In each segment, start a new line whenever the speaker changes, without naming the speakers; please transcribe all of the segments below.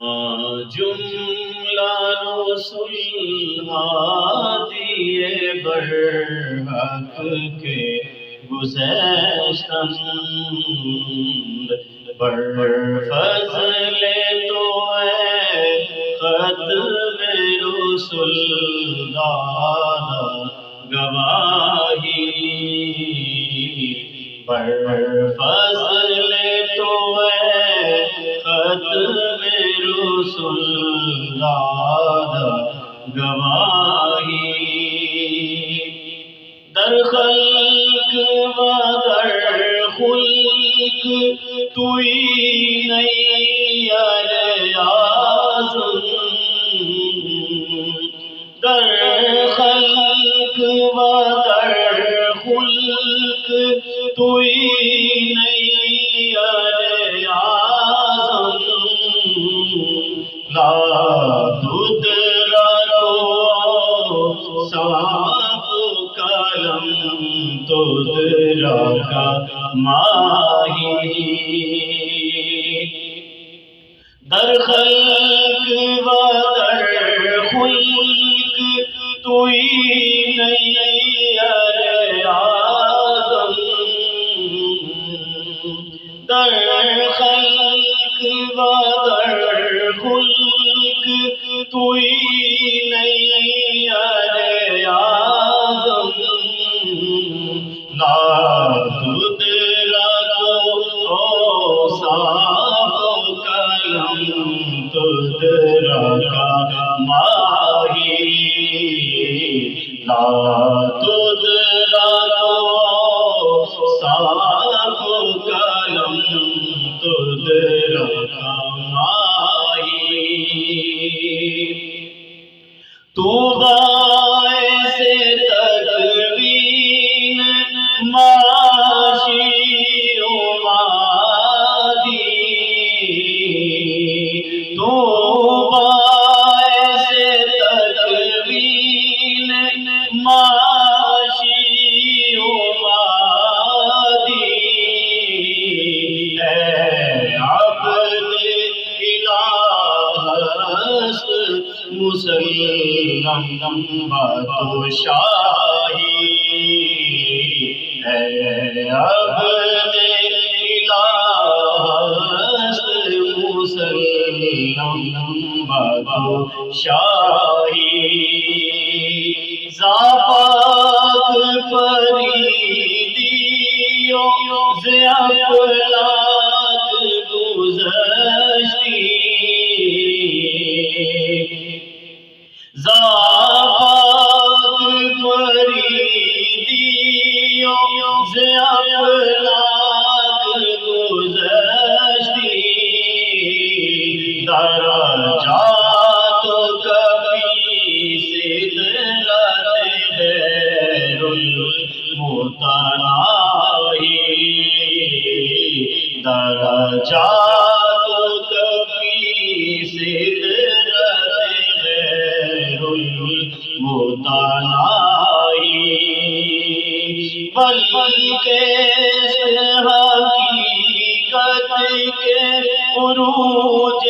جملہ رسول ہادی برحق کے گزشتند بر فضل تو ہے خط رسول دادا گواہی بر فضل تو ہے خط رسول دادا گواہی در خلق و در خلق توئی نہیں اعظم در خلق و در خلق توئی نہیں اعظم لا تدرک صاف کلام تدرک ماہی در خلق و در خلق توئی نہیں اعظم در خلق و در خلق توئی نہیں اعظم لا تدرک اوصاف کلام تدرک ماہی لا تدرک اوصاف کلام تدرک ماہی تو باعث تکوین معاشی و مادی تو باعث تکوین معاشی و مادی اے عبد الہ است مسلم باتو شاہی اے عبد الہ است مسلم باتو شاہی زاپاک فریدیو زیافلاک گزشتی زاپاک فریدیو زیافلاک گزشتی درجات کبھی سدرت خیر المتناہی درجات کبھی سدرت خیر المتناہی بلکہ حقیقت کے عروج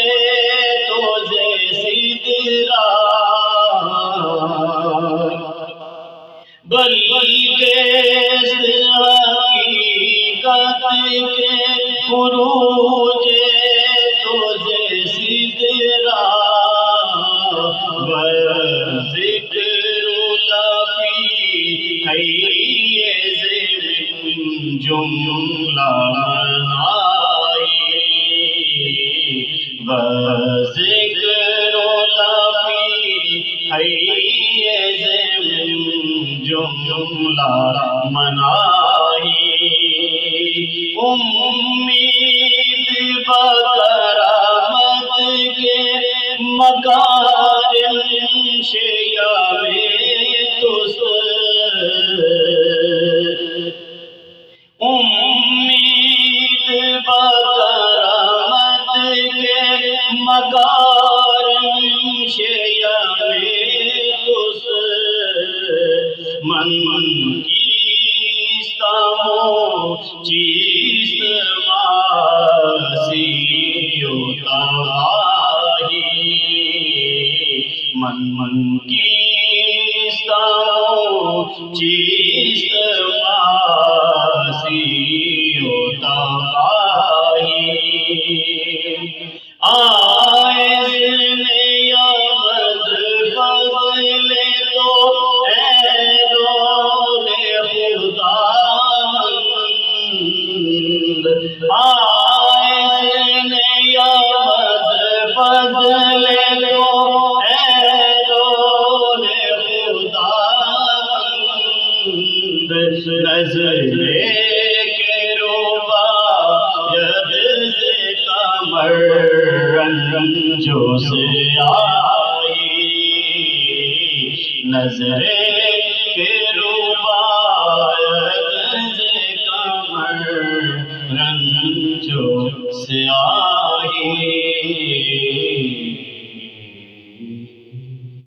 تو سدرا بلکہ حقیقت کے عروج تو سدرا ذکر لفی حیز من جملہ منائی ذکر لفی حیز من جملہ منائی امید بکرامت کے مکارم شیالوی امید بکرامت کے مکارم شیالوی من کیستمو چیست واسی و تواہی من کیستاؤں چیست ماسی و تباہی آئین یامد فضل تو اے دون خداوند آئین یامد فضل تو اے دون خداوند نظر کے روبا ید سے کمر رنجوں سے آئی نظر